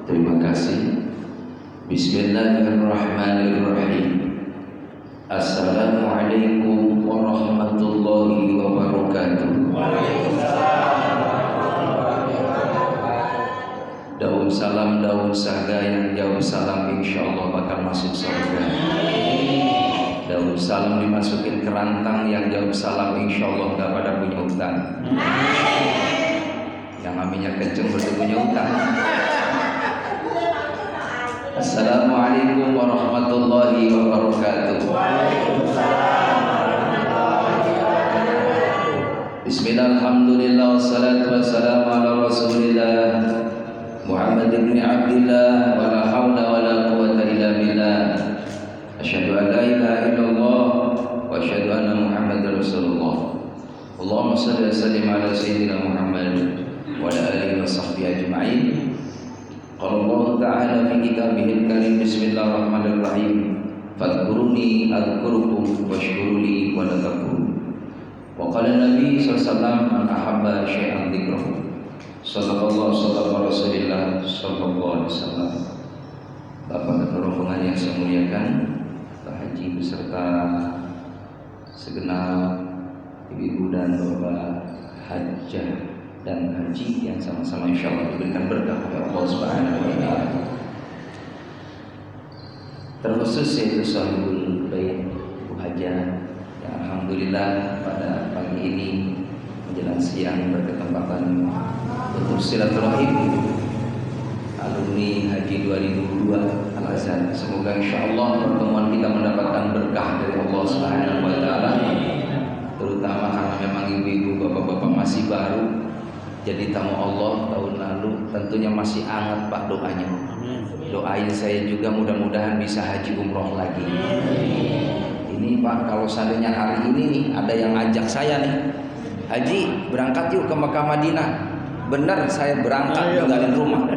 Terima kasih. Bismillahirrahmanirrahim. Assalamualaikum warahmatullahi wabarakatuh. Daun salam, daun saga yang jauh salam insyaallah bakal masuk surga. Daun salam dimasukin kerantang yang jauh salam insyaallah gak pada punya utang. Yang aminnya kenceng berarti punya utang. Assalamualaikum warahmatullahi wabarakatuh. Bismillah, alhamdulillah, wassalatu wassalamu ala rasulillah Muhammad ibn Abdillah, wa la hawla wa la quwwata illa billah. Asyhadu an la ilaha illallah wa asyhadu anna Muhammadar Rasulullah. Allahumma shalli wa sallim ala sayyidina Muhammad wa ala alihi wa sahbihi ajma'in. Qala Allah Ta'ala fi kitabihil karim, bismillahirrahmanirrahim. Fadhkuruni adhkurukum washkuruli wa la takfurun. Wa qala Nabi sallallahu alaihi wasallam, man ahabba syai'an dzikrahu. Sallallahu Rasulillah sallallahu alaihi wasallam. Bapak ketua rombongan yang saya muliakan, Pak Haji beserta segenap ibu dan bapak hajjah dan haji yang sama-sama insyaallah diberikan berkah oleh Allah Subhanahu wa taala. Terkhusus yaitu sahibul bait Bu Hajah yang alhamdulillah pada pagi ini menjelang siang berkesempatan untuk silaturahim alumni Haji 2002 Al-Azhar. Semoga insyaallah pertemuan kita mendapatkan berkah dari Allah Subhanahu wa taala, terutama karena memang ibu-ibu bapak-bapak masih baru jadi tamu Allah tahun lalu, tentunya masih hangat Pak doanya. Doain saya juga mudah-mudahan bisa haji umroh lagi. Ini Pak, kalau seandainya hari ini nih ada yang ajak saya nih, Haji berangkat yuk ke Mekah Madinah. Benar saya berangkat tinggalin rumah.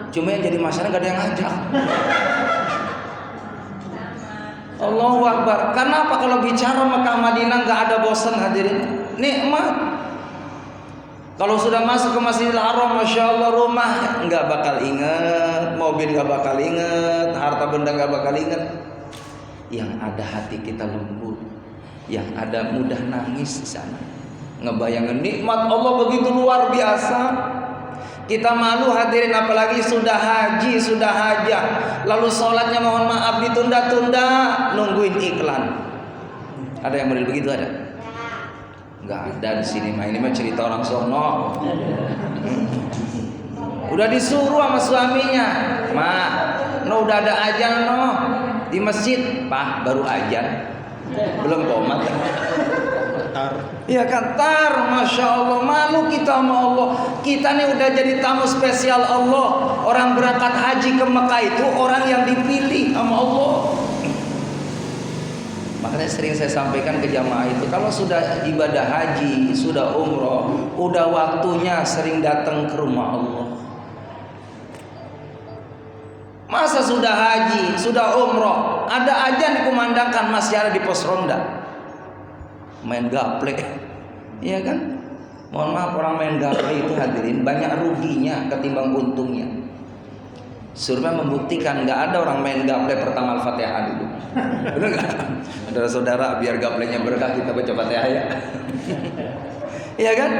Cuma yang jadi masalah gak ada yang ngajak. Allahu Akbar. Kenapa kalau bicara Mekah Madinah gak ada bosan hadirin? Nikmat. Kalau sudah masuk ke Masjidil Haram, Masya Allah, rumah nggak bakal ingat, mobil nggak bakal ingat, harta benda nggak bakal ingat. Yang ada hati kita lembut, yang ada mudah nangis di sana. Ngebayangin nikmat Allah begitu luar biasa. Kita malu hadirin, apalagi sudah haji, sudah hajah, lalu sholatnya mohon maaf ditunda-tunda, nungguin iklan. Ada yang model begitu ada? Nggak ada di sini mah, ini mah cerita orang sono. Udah disuruh sama suaminya, "Mak, no udah ada ajan no di masjid." "Pak, baru ajan, belum komat." Iya kan, Masya Allah, malu kita sama Allah. Kita nih udah jadi tamu spesial Allah. Orang berangkat haji ke Mekah itu orang yang dipilih sama Allah. Makanya sering saya sampaikan ke jamaah itu, kalau sudah ibadah haji, sudah umroh, udah waktunya sering datang ke rumah Allah. Masa sudah haji, sudah umroh, ada ajan dikumandangkan masih ada di pos ronda, main gaplek, iya kan? Mohon maaf, orang main gaplek itu hadirin banyak ruginya ketimbang untungnya. Survei membuktikan nggak ada orang main gaple pertama Al-Fatihah dulu. Benar nggak? Saudara-saudara, biar gaplenya berkah kita baca Fatihah ya. Iya kan?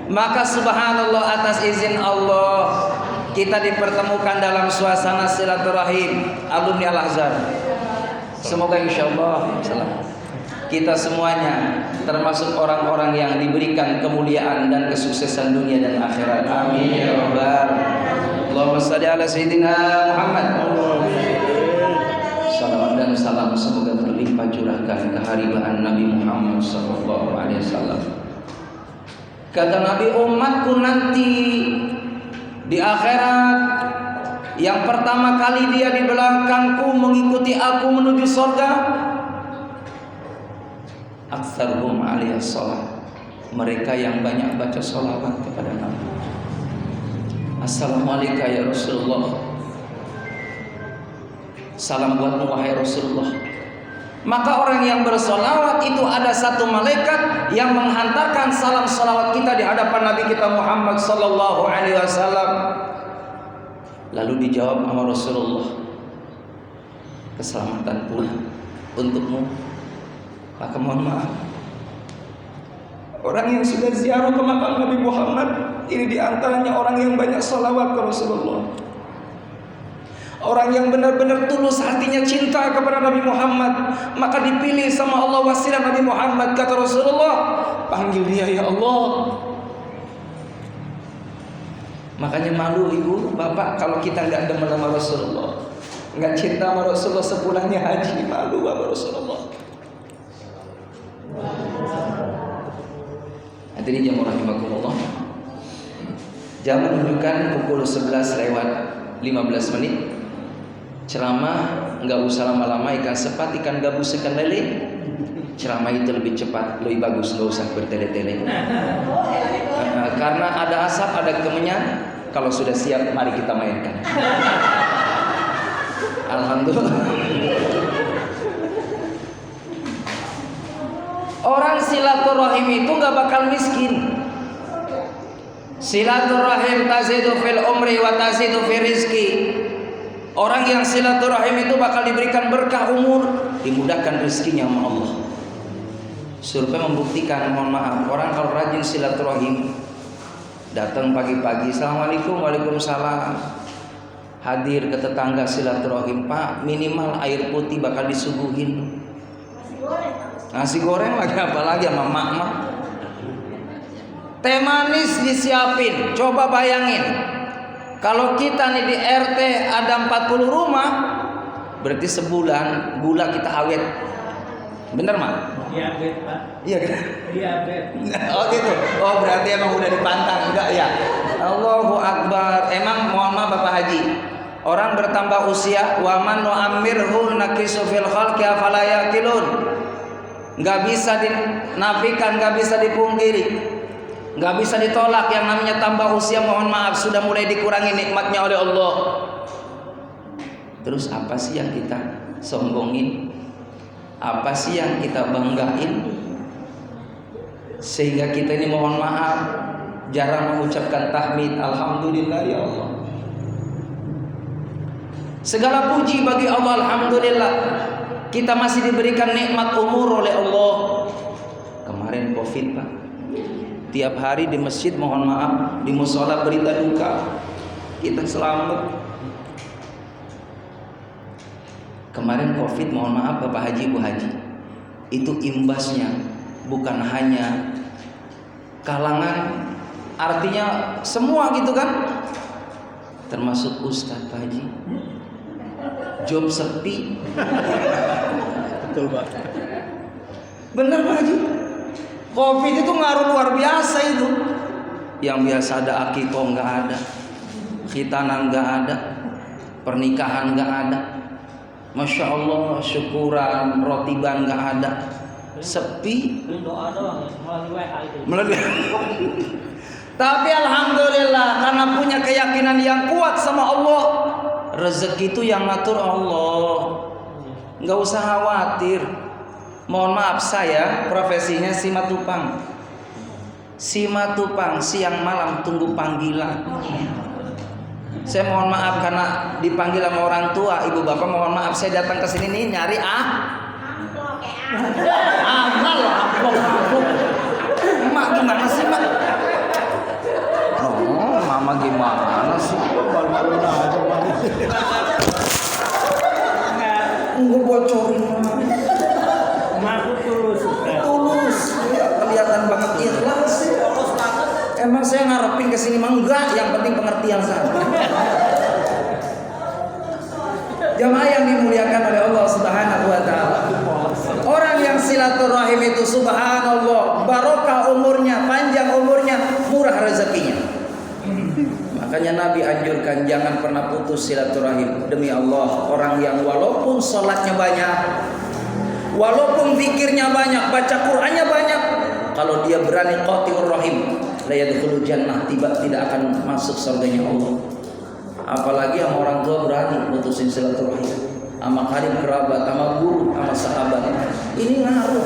Maka subhanallah, atas izin Allah kita dipertemukan dalam suasana silaturahim alumni Al-Azhar. Semoga insyaallah kita semuanya termasuk orang-orang yang diberikan kemuliaan dan kesuksesan dunia dan akhirat. Amin ya rabbal. Allahumma shalli ala sayyidina Muhammad. Salawat dan salam semoga berlimpah curahkan keharibaan Nabi Muhammad sallallahu alaihi wasallam. Kata Nabi, umatku nanti di akhirat yang pertama kali dia di belakangku mengikuti aku menuju surga, aktsaruhum alaihi salat, mereka yang banyak baca salawat kepada Nabi. Assalamualaikum ya Rasulullah, salam buatmu wahai Rasulullah. Maka orang yang bersolawat itu ada satu malaikat yang menghantarkan salam salawat kita di hadapan Nabi kita Muhammad sallallahu alaihi wasallam. Lalu dijawab sama Rasulullah, keselamatan pula untukmu. Maka mohon maaf, orang yang sudah ziarah ke makam Nabi Muhammad ini diantaranya orang yang banyak salawat ke Rasulullah, orang yang benar-benar tulus hatinya cinta kepada Nabi Muhammad. Maka dipilih sama Allah wasilah Nabi Muhammad. Kata Rasulullah, panggil dia ya Allah. Makanya malu ibu, bapak kalau kita nggak demen sama Rasulullah, nggak cinta sama Rasulullah, sepulangnya haji malu sama Rasulullah. Hadirin yang rahimakumullah, jam menunjukkan pukul 11:15 menit. Ceramah nggak usah lama-lama, ikan sepat, ikan gabus, ikan lele. Ceramah itu lebih cepat, lebih bagus, nggak usah bertele-tele. Karena ada asap, ada kemenyan. Kalau sudah siap, mari kita mainkan. Alhamdulillah. Orang silaturahim itu nggak bakal miskin. Silaturahim tazidu fil umri wa tazidu fil rizki. Orang yang silaturahim itu bakal diberikan berkah umur, dimudahkan rezekinya sama Allah. Survei membuktikan, mohon maaf, orang kalau rajin silaturahim, datang pagi-pagi, assalamualaikum, waalaikumsalam, hadir ke tetangga silaturahim, Pak, minimal air putih bakal disuguhin. Nasi goreng lagi, apalagi sama mak-mak. Teh manis disiapin. Coba bayangin, kalau kita nih di RT ada 40 rumah, berarti sebulan gula kita awet. Bener mak? Diabet Pak. Iya kan? Diabet. Oh gitu. Oh berarti emang udah dipantang, enggak ya? Allahu Akbar. Emang mohon maaf Bapak Haji, orang bertambah usia, waman nu'ammirhu nakisu fil khalqi afala yaqilun. Enggak bisa dinafikan, enggak bisa dipungkiri, enggak bisa ditolak. Yang namanya tambah usia, mohon maaf, sudah mulai dikurangi nikmatnya oleh Allah. Terus apa sih yang kita sombongin? Apa sih yang kita banggain? Sehingga kita ini mohon maaf jarang mengucapkan tahmid, alhamdulillah ya Allah. Segala puji bagi Allah, alhamdulillah. Kita masih diberikan nikmat umur oleh Allah. Kemarin Covid Pak, tiap hari di masjid mohon maaf, di musola berita duka, kita selamat. Kemarin Covid, mohon maaf Bapak Haji, Bu Haji, itu imbasnya bukan hanya kalangan, artinya semua gitu kan, termasuk Ustadz Pak Haji. Job sepi. Betul Pak. Bener Pak Haji. Covid itu ngaruh luar biasa itu. Yang biasa ada akikoh nggak ada, khitanan nggak ada, pernikahan nggak ada. Masya Allah, syukuran, rotiban nggak ada, sepi. Doa doang melalui WA itu. Melalui. Tapi alhamdulillah, karena punya keyakinan yang kuat sama Allah, rezeki itu yang ngatur Allah. Nggak usah khawatir. Mohon maaf, saya profesinya simatupang. Simatupang, siang malam tunggu panggilan. Saya mohon maaf karena dipanggil sama orang tua, ibu bapak mohon maaf, saya datang ke sini nih nyari amplop. Emak gimana sih mak? Oh, mama gimana sih? Malu-maluin aja Pak. Enggak bocorin. Maku tulus. Tulus, ya, kelihatan banget ikhlas. Emang saya ngarepin kesini mah enggak, yang penting pengertian saja. Jamaah yang dimuliakan oleh Allah Subhanahu wa taala. Orang yang silaturahim itu subhanallah, barokah umurnya, panjang umurnya, murah rezekinya. Makanya Nabi anjurkan jangan pernah putus silaturahim. Demi Allah, orang yang walaupun sholatnya banyak, walaupun zikirnya banyak, baca Qur'annya banyak, kalau dia berani qati'ur rahim, la yadkhulul jannah, tidak akan masuk surganya Allah. Apalagi yang orang tua berani putusin silaturahim sama karib kerabat, sama guru, sama sahabat. Ini ngaruh.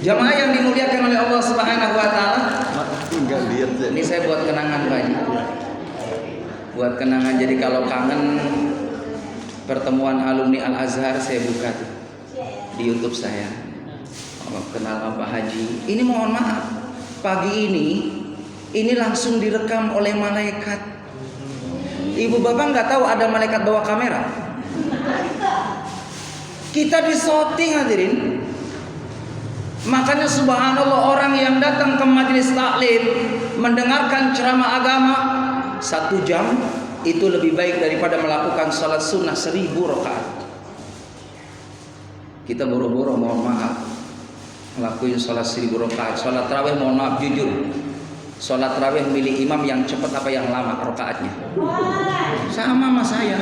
Jamaah yang dimuliakan oleh Allah Subhanahu wa taala. Enggak lihat ya. Ini saya buat kenangan Pak Haji. Buat kenangan, jadi kalau kangen pertemuan alumni Al-Azhar saya buka tuh di YouTube saya. Kenal sama Pak Haji. Ini mohon maaf, pagi ini langsung direkam oleh malaikat. Ibu bapak nggak tahu ada malaikat bawa kamera. Kita disorting hadirin. Makanya subhanallah, orang yang datang ke majelis taklim mendengarkan ceramah agama 1 jam itu lebih baik daripada melakukan salat sunnah 1000 rakaat. Kita boro-boro mohon maaf ngelakuin salat 1000 rakaat. Salat tarawih mohon maaf jujur, salat tarawih milih imam yang cepat apa yang lama rakaatnya? Sama saya.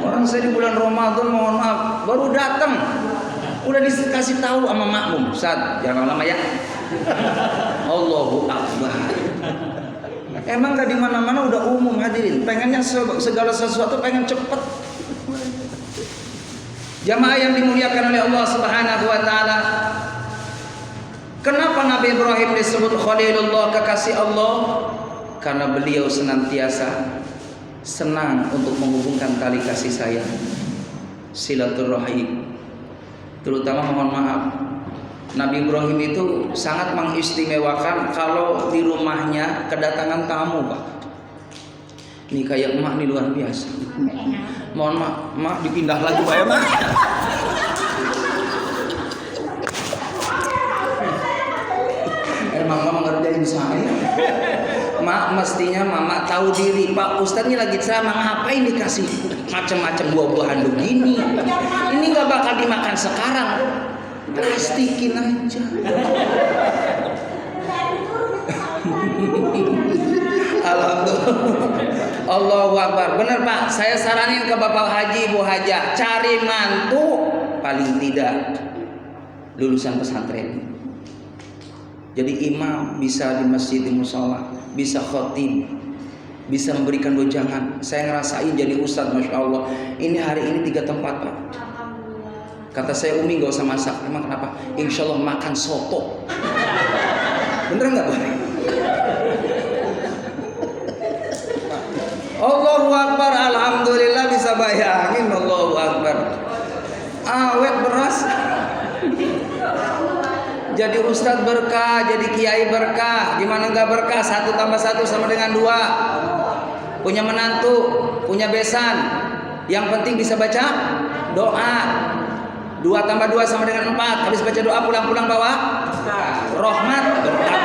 Orang saya di bulan Ramadan mohon maaf baru datang udah dikasih tahu sama makmum, Ustaz jangan lama ya. Allahu Akbar. Emang gak di mana-mana udah umum hadirin, pengennya segala sesuatu pengen cepet. Jamaah yang dimuliakan oleh Allah Subhanahu wa taala, kenapa Nabi Ibrahim disebut Khalilullah, kekasih Allah? Karena beliau senantiasa senang untuk menghubungkan tali kasih sayang, silaturahim. Terutama mohon maaf, Nabi Ibrahim itu sangat mengistimewakan kalau di rumahnya kedatangan tamu, Pak. Ini kayak emak nih luar biasa. Mohon maaf, mak dipindah lagi Pak ya, Mak. Emang mama ngerjain saya. Mak, mestinya mama tahu diri. Pak Ustadz ini lagi ceramah, ngapain dikasih macam-macam buah-buahan begini? Ini nggak bakal dimakan sekarang. Plastikin aja. Alhamdulillah. Allahu Akbar. Bener Pak, saya saranin ke Bapak Haji, Bu Haja, cari mantu paling tidak lulusan pesantren. Jadi imam bisa di masjid, di musola, bisa khotib, bisa memberikan wejangan. Saya ngerasain jadi ustadz, masya Allah. Ini hari ini 3 tempat Pak. Kata saya, Umi gak usah masak. Emang kenapa? Insya Allah makan soto. Bener nggak Pak? Allahu Akbar. Alhamdulillah bisa bayangin. Allahu Akbar. Awet beras. Jadi ustadz berkah, jadi kiai berkah. Gimana nggak berkah? 1 tambah 1 sama dengan 2. Punya menantu, punya besan. Yang penting bisa baca doa. 2 tambah 2 sama dengan 4. Habis baca doa pulang-pulang bawa rahmat, berkah.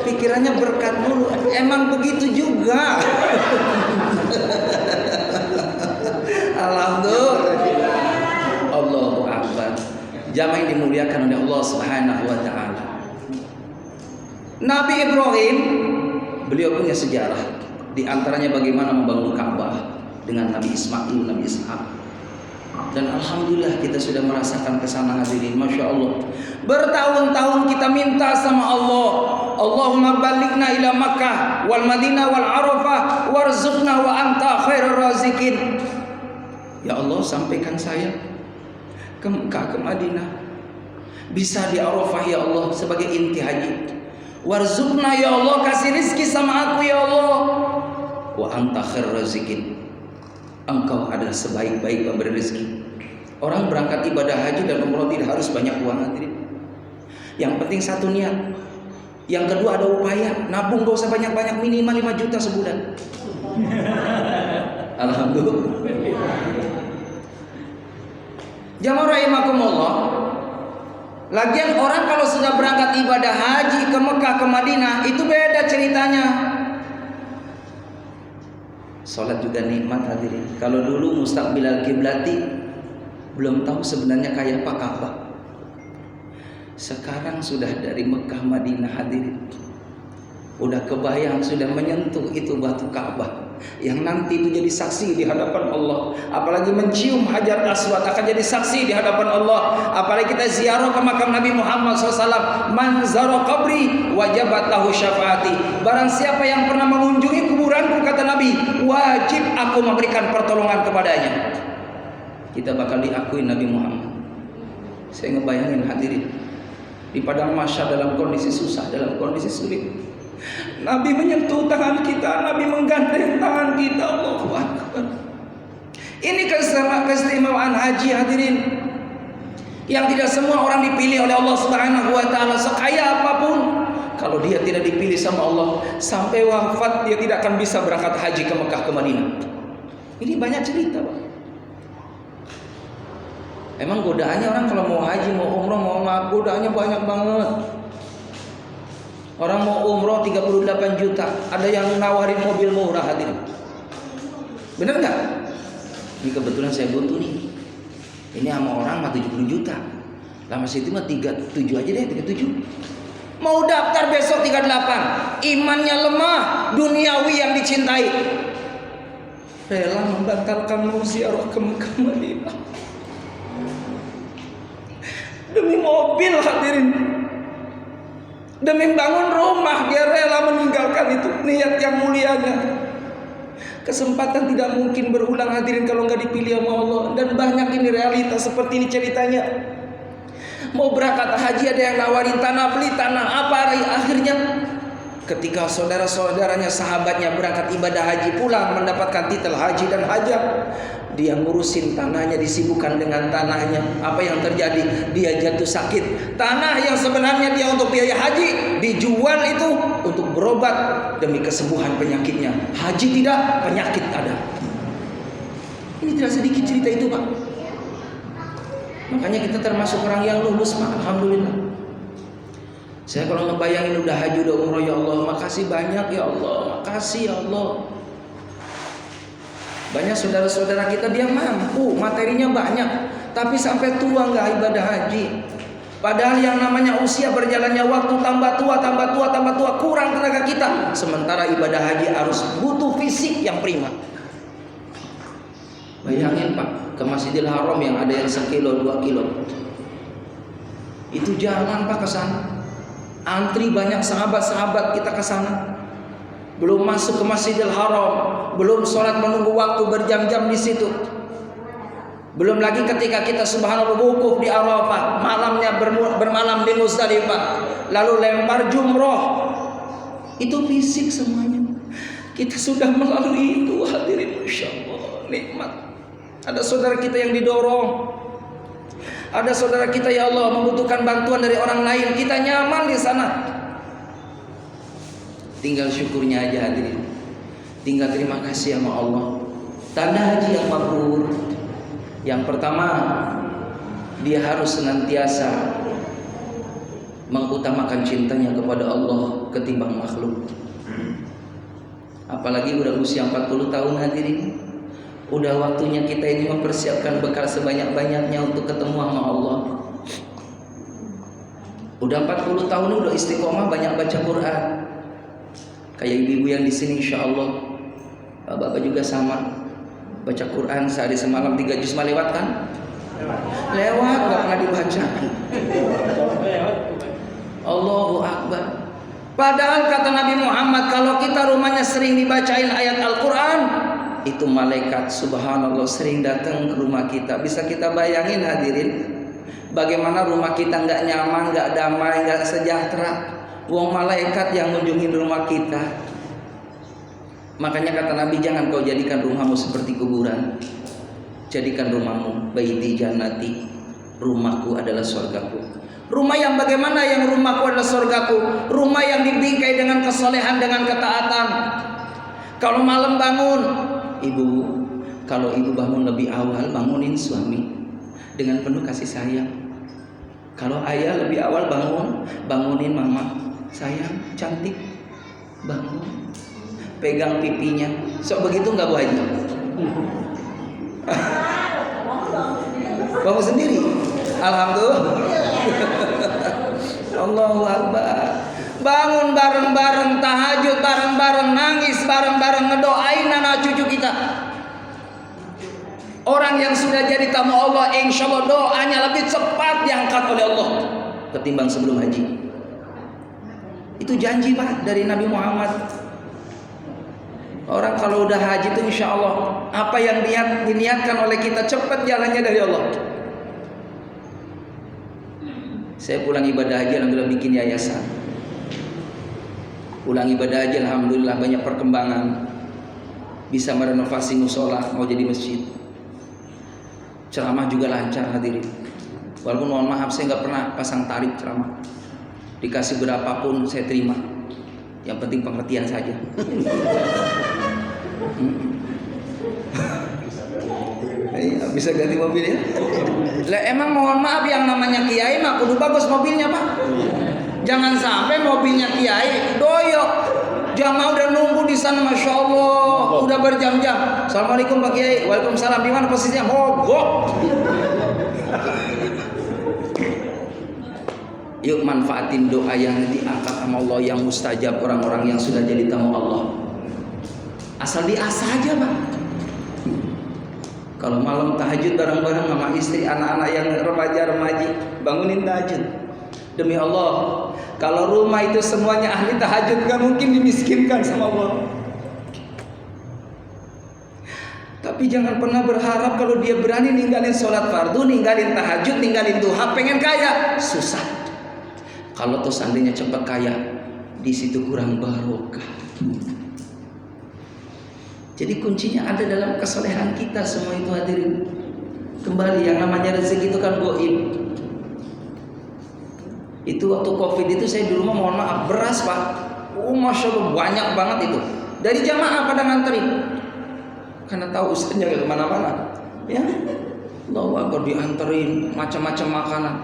Pikirannya berkat dulu. Emang begitu juga. Alhamdulillah. Allahu Akbar. Jamaah yang dimuliakan oleh Allah Subhanahu wa taala. Nabi Ibrahim, beliau punya sejarah. Di antaranya bagaimana membangun Ka'bah dengan Nabi Ismail, Nabi Ishak. Dan alhamdulillah kita sudah merasakan kesana hadirin, masya Allah. Bertahun-tahun kita minta sama Allah, Allahumma balighna ila Makkah wal Madinah wal Arafah warzuqna wa anta khairur razikin. Ya Allah, sampaikan saya ke Mekah, ke Madinah, bisa di Arafah ya Allah sebagai inti haji. Warzuqna ya Allah, kasih rizki sama aku ya Allah. Wa anta khairur razikin, engkau adalah sebaik-baik pemberi rezeki. Orang berangkat ibadah haji dan umroh tidak harus banyak uang hadirin. Yang penting satu niat. Yang kedua ada upaya, nabung gak usah banyak-banyak, minimal 5 juta sebulan. Alhamdulillah. Jamaah rahimakumullah. Lagian orang kalau sudah berangkat ibadah haji ke Mekah, ke Madinah, itu beda ceritanya. Sholat juga nikmat hadirin. Kalau dulu mustaqbilal kiblati belum tahu sebenarnya kayak apa Ka'bah. Sekarang sudah dari Mekah Madinah hadirin, udah kebayang, sudah menyentuh itu batu Ka'bah yang nanti itu jadi saksi di hadapan Allah. Apalagi mencium Hajar Aswad akan jadi saksi di hadapan Allah. Apalagi kita ziarah ke makam Nabi Muhammad SAW. Man zara qabri wajabat lahu syafaati. Barang siapa yang pernah mengunjungi kuburan kata Nabi, wajib aku memberikan pertolongan kepadanya. Kita bakal diakui Nabi Muhammad. Saya ngebayangin hadirin, di padang mahsyar dalam kondisi susah, dalam kondisi sulit, Nabi menyentuh tangan kita, Nabi menggandeng tangan kita. Allahu Akbar. Ini keistimewaan haji hadirin, yang tidak semua orang dipilih oleh Allah Subhanahu wa taala. Sekaya apapun, kalau dia tidak dipilih sama Allah, sampai wafat dia tidak akan bisa berangkat haji ke Mekah, ke Madinah. Ini banyak cerita, Pak. Emang godaannya orang kalau mau haji, mau umroh, mau maaf, godaannya banyak banget. Orang mau umroh 38 juta, ada yang nawarin mobil murah hadirin. Bener nggak? Ini kebetulan saya buntu nih. Ini sama orang mah 70 juta. Lama situ mah 37 aja deh, 37. Mau daftar besok 38. Imannya lemah, duniawi yang dicintai. Rela membatalkan mau ziarah ke Mekah Madinah. Demi mobil hadirin, demi bangun rumah, dia rela meninggalkan itu niat yang mulianya. Kesempatan tidak mungkin berulang hadirin kalau nggak dipilih sama Allah. Dan banyak ini realitas seperti ini ceritanya. Mau berangkat haji ada yang nawarin tanah, beli tanah apa, akhirnya ketika saudara-saudaranya, sahabatnya berangkat ibadah haji, pulang mendapatkan titel haji dan hajat, dia ngurusin tanahnya, disibukkan dengan tanahnya. Apa yang terjadi? Dia jatuh sakit. Tanah yang sebenarnya dia untuk biaya haji, dijual itu untuk berobat demi kesembuhan penyakitnya. Haji tidak, penyakit ada. Ini tidak sedikit cerita itu, Pak. Makanya kita termasuk orang yang lulus, Pak. Alhamdulillah. Saya kalau ngebayangin udah haji, udah umroh, ya Allah, makasih banyak ya Allah, makasih ya Allah. Banyak saudara-saudara kita dia mampu, materinya banyak, tapi sampai tua nggak ibadah haji. Padahal yang namanya usia berjalannya waktu, tambah tua, kurang tenaga kita. Sementara ibadah haji harus butuh fisik yang prima. Bayangin Pak, ke Masjidil Haram yang ada yang 1 kilo, 2 kilo. Itu jalan Pak ke sana. Antri banyak sahabat-sahabat kita ke sana. Belum masuk ke Masjidil Haram, belum sholat menunggu waktu berjam-jam di situ. Belum lagi ketika kita subhanallah wukuf di Arafah, malamnya bermalam di Muzdalifah, lalu lempar jumroh. Itu fisik semuanya. Kita sudah melalui itu hadirin, Masya Allah, nikmat. Ada saudara kita yang didorong, ada saudara kita ya Allah membutuhkan bantuan dari orang lain, kita nyaman di sana. Tinggal syukurnya aja hadirin. Tinggal terima kasih sama Allah. Tanda haji yang mabrur, yang pertama, dia harus senantiasa mengutamakan cintanya kepada Allah ketimbang makhluk. Apalagi udah usia 40 tahun hadirin. Udah waktunya kita ini mempersiapkan bekal sebanyak-banyaknya untuk ketemu sama Allah. Udah 40 tahun udah istiqomah banyak baca Quran. Kayak ibu-ibu yang di sini insya Allah, bapak-bapak juga sama, baca Quran sehari semalam 3 juz lewat kan? Lewat, nggak pernah dibaca. Allahu Akbar. Padahal kata Nabi Muhammad, kalau kita rumahnya sering dibacain ayat Al-Quran, itu malaikat subhanallah sering datang ke rumah kita. Bisa kita bayangin hadirin, bagaimana rumah kita nggak nyaman, nggak damai, nggak sejahtera. Wong malaikat yang ngunjungin rumah kita. Makanya kata Nabi, jangan kau jadikan rumahmu seperti kuburan. Jadikan rumahmu baiti jannati, rumahku adalah surgaku. Rumah yang bagaimana yang rumahku adalah surgaku? Rumah yang dibingkai dengan kesolehan, dengan ketaatan. Kalau malam bangun, ibu, kalau ibu bangun lebih awal, bangunin suami dengan penuh kasih sayang. Kalau ayah lebih awal bangun, bangunin mama. Sayang, cantik, bangun, pegang pipinya. Sok begitu nggak Bu Haji? Bangun sendiri. Alhamdulillah. Allahu Akbar. Bangun bareng-bareng, tahajud bareng-bareng, nangis bareng-bareng, ngedoain anak cucu kita. Orang yang sudah jadi tamu Allah, insya Allah doanya lebih cepat diangkat oleh Allah ketimbang sebelum haji. Itu janji Pak dari Nabi Muhammad. Orang kalau udah haji itu insya Allah apa yang diniatkan oleh kita cepat jalannya dari Allah. Saya pulang ibadah haji alhamdulillah bikin yayasan. Pulang ibadah haji alhamdulillah banyak perkembangan. Bisa merenovasi musola mau jadi masjid. Ceramah juga lancar hadirin. Walaupun mohon maaf saya nggak pernah pasang tarif ceramah. Dikasih berapapun saya terima. Yang penting pengertian saja. Iya, bisa ganti mobil ya? Lah emang mohon maaf yang namanya kiai mah kudu bagus mobilnya Pak. Jangan sampai mobilnya kiai doyok. Jamaah udah nunggu di sana, masya Allah, udah berjam-jam. Assalamualaikum Pak Kiai, waalaikumsalam. Di mana posisinya? Mogok. Yuk manfaatin doa yang diangkat sama Allah, yang mustajab, orang-orang yang sudah jadi tamu Allah. Asal diasah aja Pak. Kalau malam tahajud bareng-bareng sama istri, anak-anak yang remaja-remaji, bangunin tahajud. Demi Allah, kalau rumah itu semuanya ahli tahajud, gak mungkin dimiskinkan sama Allah. Tapi jangan pernah berharap kalau dia berani ninggalin sholat fardu, ninggalin tahajud, ninggalin duha, pengen kaya, susah. Kalau tuh seandainya cepat kaya, di situ kurang barokah. Jadi kuncinya ada dalam kesolehan kita semua itu hadirin. Kembali yang namanya rezeki itu kan goib. Itu waktu Covid itu saya di rumah mohon maaf beras Pak. Masya Allah banyak banget itu. Dari jamaah pada nganterin. Karena tahu ustaznya gak kemana-mana. Ya, Allahu Akbar dianterin macam-macam makanan.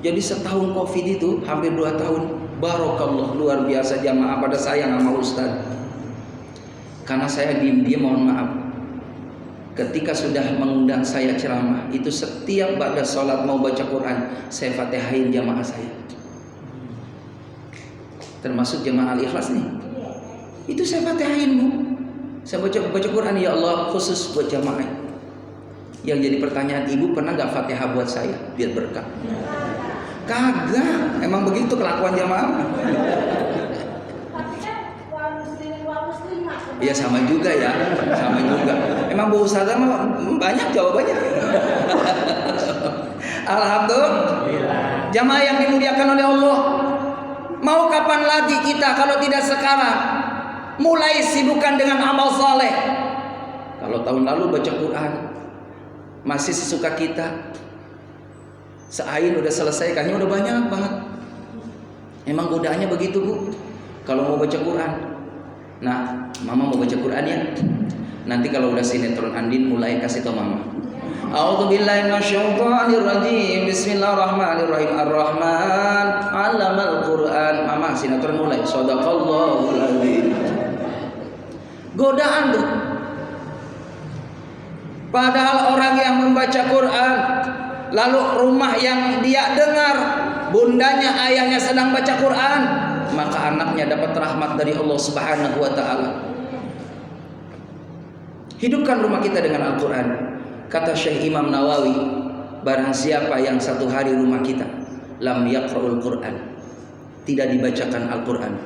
Jadi setahun Covid itu hampir 2 tahun. Barokallah luar biasa jamaah pada sayang sama ustaz. Karena saya diam-diam mohon maaf. Ketika sudah mengundang saya ceramah, itu setiap ba'da sholat mau baca Quran, saya fatihain jamaah saya. Termasuk jamaah Al-Ikhlas nih. Itu saya fatihain Bu. Saya baca Quran, ya Allah khusus buat jamaah. Yang jadi pertanyaan, ibu pernah gak fatihah buat saya biar berkah? Kagak, emang begitu kelakuan jamaah. Iya sama juga ya, sama juga. Emang Bu Ustazah mah banyak jawabannya. Alhamdulillah. Jamaah yang dimuliakan oleh Allah. Mau kapan lagi kita kalau tidak sekarang mulai sibukkan dengan amal saleh. Kalau tahun lalu baca Quran masih sesuka kita. Seain udah selesai kayaknya udah banyak banget. Emang godaannya begitu Bu. Kalau mau baca Quran. Nah, Mama mau baca Quran ya. Nanti kalau udah sinetron Andin mulai kasih tau Mama. A'udzubillahi minasyaitonirrajim. Bismillahirrahmanirrahim. Ar-Rahman 'allamal Qur'an. Mama sinetron mulai. Shadaqallahul adzim. Godaan tuh. Padahal orang yang membaca Quran, lalu rumah yang dia dengar bundanya, ayahnya sedang baca Quran, maka anaknya dapat rahmat dari Allah Subhanahu wa taala. Hidupkan rumah kita dengan Al-Quran. Kata Syekh Imam Nawawi, barang siapa yang satu hari rumah kita lam yaqra'ul Quran, tidak dibacakan Al-Quran,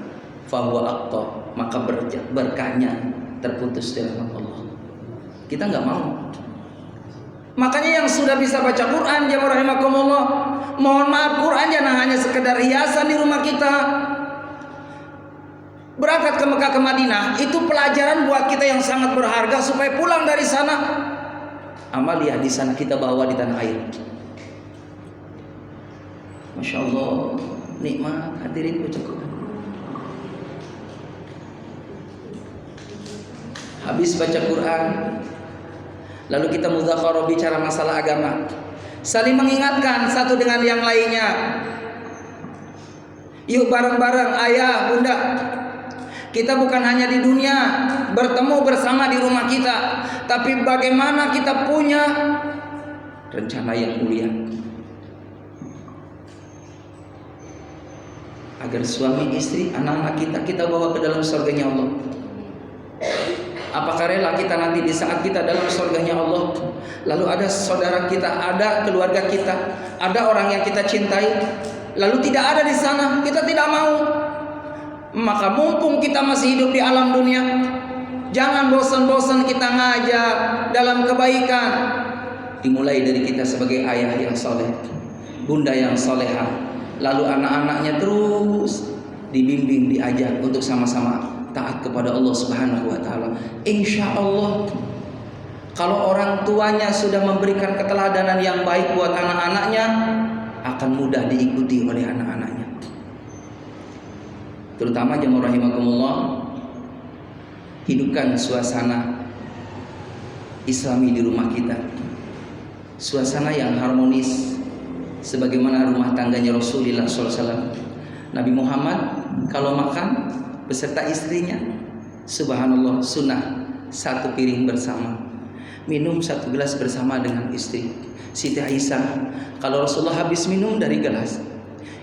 fahuwa aqta, maka berkahnya terputus dari rahmat Allah. Kita nggak mau. Makanya yang sudah bisa baca Quran, jamaah rahimakumullah, mohon maaf, Quran jangan hanya sekedar hiasan di rumah kita. Berangkat ke Mekah ke Madinah itu pelajaran buat kita yang sangat berharga supaya pulang dari sana amaliah di sana kita bawa di tanah air. Masya Allah, nikmat hadirin baca Quran. Habis baca Quran, lalu kita mudzakarah bicara masalah agama, saling mengingatkan satu dengan yang lainnya. Yuk bareng-bareng ayah bunda, kita bukan hanya di dunia bertemu bersama di rumah kita, tapi bagaimana kita punya rencana yang mulia agar suami istri anak-anak kita bawa ke dalam surganya Allah. Apakah rela kita nanti di saat kita dalam surganya Allah, lalu ada saudara kita, ada keluarga kita, ada orang yang kita cintai, lalu tidak ada di sana, kita tidak mau. Maka mumpung kita masih hidup di alam dunia, Jangan bosan-bosan kita ngajak dalam kebaikan. Dimulai dari kita sebagai ayah yang soleh, bunda yang solehah, lalu anak-anaknya terus dibimbing, diajak untuk sama-sama taat kepada Allah Subhanahu wa taala. Insya Allah kalau orang tuanya sudah memberikan keteladanan yang baik buat anak-anaknya, akan mudah diikuti oleh anak-anaknya. Terutama jemaah rahimakumullah, hidupkan suasana Islami di rumah kita. Suasana yang harmonis sebagaimana rumah tangganya Rasulullah SAW. Nabi Muhammad kalau makan beserta istrinya, subhanallah, sunnah satu piring bersama, minum satu gelas bersama dengan istri. Siti Aisyah kalau Rasulullah habis minum dari gelas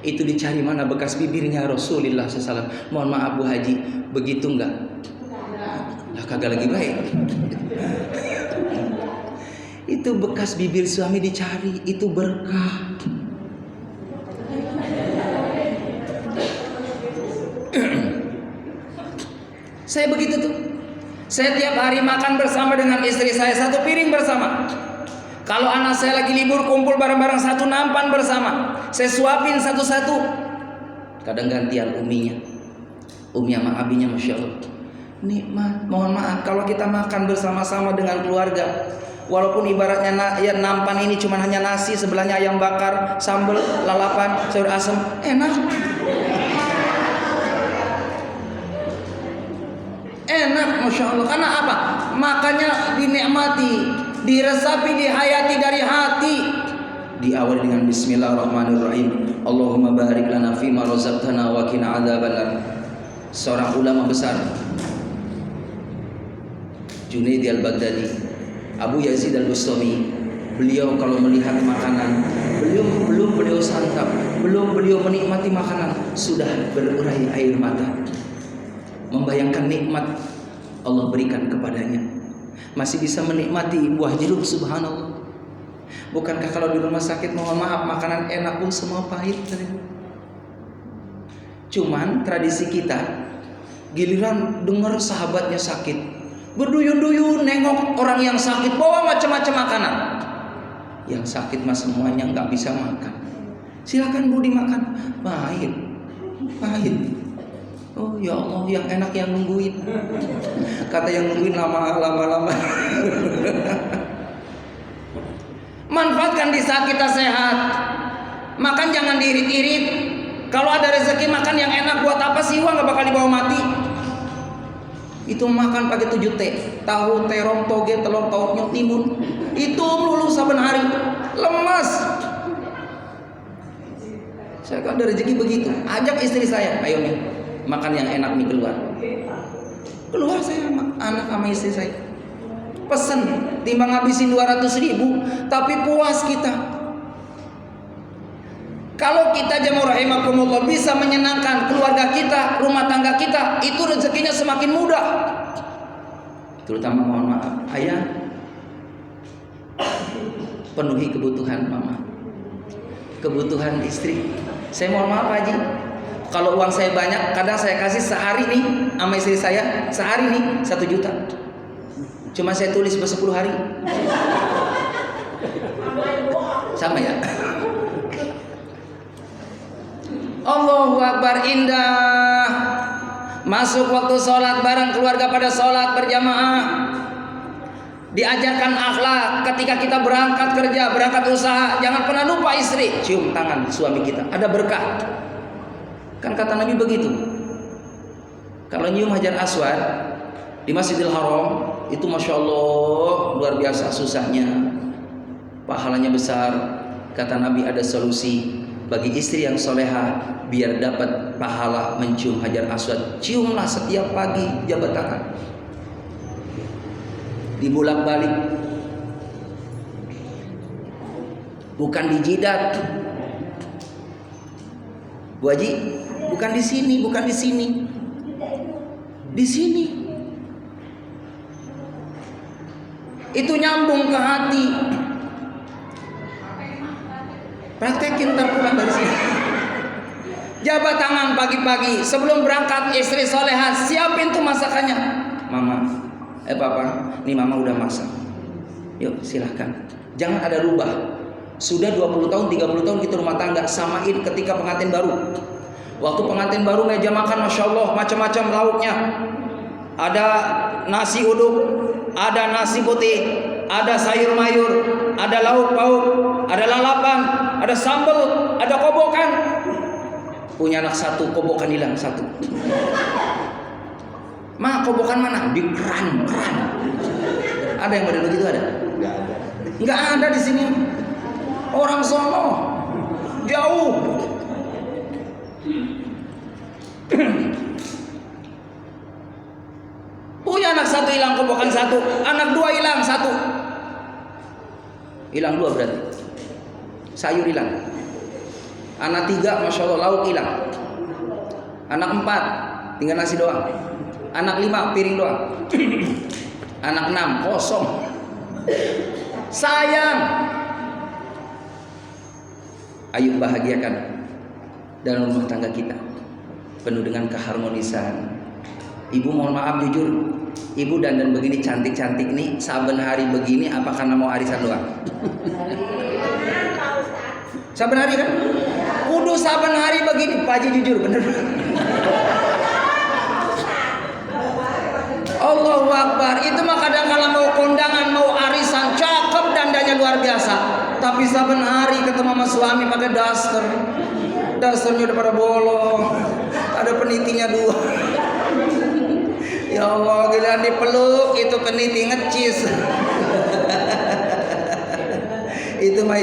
itu dicari mana bekas bibirnya Rasulullah SAW. Mohon maaf Bu Haji, begitu enggak? Lah kagak lagi baik. Itu bekas bibir suami dicari, itu berkah. Saya begitu tuh. Saya tiap hari makan bersama dengan istri saya, satu piring bersama. Kalau anak saya lagi libur, kumpul bareng-bareng satu nampan bersama. Saya suapin satu-satu. Kadang gantian uminya, umi sama abinya, masya Allah. Nikmat. Mohon maaf kalau kita makan bersama-sama dengan keluarga, walaupun ibaratnya ya nampan ini cuma hanya nasi, sebelahnya ayam bakar, sambal, lalapan, sayur asam, enak. Enak, masya Allah. Karena apa? Makannya dinikmati, diresapi, dihayati dari hati. Diawali dengan Bismillahirrahmanirrahim. Allahumma barik lana fima razaqtana wa qina adzabannar. Seorang ulama besar, Junaidi al-Baghdadi, Abu Yazid al-Bustami, beliau kalau melihat makanan, belum beliau santap, belum beliau menikmati makanan, sudah berurai air mata, membayangkan nikmat Allah berikan kepadanya. Masih bisa menikmati buah jeruk, subhanallah. Bukankah kalau di rumah sakit, mohon maaf, makanan enak pun semua pahit? Cuman tradisi kita, giliran dengar sahabatnya sakit, berduyun-duyun nengok orang yang sakit, bawa macam-macam makanan. Yang sakit mah semuanya nggak bisa makan. Silakan Bu dimakan. Pahit. Oh ya Allah, yang enak yang nungguin. Kata yang nungguin lama. Manfaatkan di saat kita sehat. Makan jangan diirit-irit. Kalau ada rezeki makan yang enak, buat apa sih uang nggak bakal dibawa mati? Itu makan pakai 7 T, tahu, terong, toge, telur, tautnya, timun. Itu melulu saben hari, lemas. Saya kan ada rezeki begitu, ajak istri saya, ayo nih makan yang enak nih, keluar saya sama anak sama istri saya, pesen, timbang ngabisin 200.000, tapi puas kita. Kalau kita jemaah rahimakumullah bisa menyenangkan keluarga kita, rumah tangga kita, itu rezekinya semakin mudah. Terutama mohon maaf, ayah, penuhi kebutuhan mama, kebutuhan istri. Saya mohon maaf Haji, kalau uang saya banyak, kadang saya kasih sehari nih sama istri saya, sehari nih 1 juta. Cuma saya tulis 10 hari. Sama ya. Allahu Akbar, indah. Masuk waktu sholat bareng keluarga pada sholat berjamaah. Diajarkan akhlak ketika kita berangkat kerja, berangkat usaha. Jangan pernah lupa istri, cium tangan suami kita, ada berkah. Kan kata Nabi begitu. Kalau nyium Hajar Aswad di Masjidil Haram, itu masya Allah luar biasa susahnya, pahalanya besar. Kata Nabi ada solusi bagi istri yang soleha biar dapat pahala mencium Hajar Aswad. Ciumlah setiap pagi, jabat tangan, dibulak-balik, bukan di jidat. Bu Haji, bukan di sini, bukan di sini, di sini. Itu nyambung ke hati. Praktekin terpulang dari sini. Jabat tangan pagi-pagi sebelum berangkat, istri soleha siapin tuh masakannya. Mama, Papa, nih mama udah masak. Yuk silahkan. Jangan ada rubah. Sudah 20 tahun, 30 tahun kita rumah tangga. Samain ketika pengantin baru. Waktu pengantin baru meja makan, Masya Allah, macam-macam lauknya. Ada nasi uduk, ada nasi putih, ada sayur mayur, ada lauk pauk, ada lalapan, ada sambal, ada kobokan. Punya anak satu, kobokan hilang satu. Ma, kobokan mana? Di keran. Ada yang model begitu ada? Nggak ada di sini. Orang sono jauh. Punya anak satu hilang kobokan satu, anak dua hilang satu. Hilang dua berarti. Sayur hilang. Anak tiga, Masya Allah, lauk hilang. Anak empat, tinggal nasi doang. Anak lima, piring doang. Anak enam, kosong. Sayang. Ayo bahagiakan dalam rumah tangga kita, penuh dengan keharmonisan. Ibu mohon maaf jujur, ibu dandan begini cantik-cantik nih, saben hari begini apa karena mau arisan doang? Saben hari kan? Kudu saben hari begini, Pak Haji jujur bener. Allahu Akbar. Itu mah kadang-kala mau kondangan, mau arisan, cakep dandanya luar biasa. Tapi saben hari ketemu sama suami pakai daster. Dasternya udah pada bolong. Ada penitinya dua. Ya Allah, gila dipeluk itu peniti ngecis. Itu mah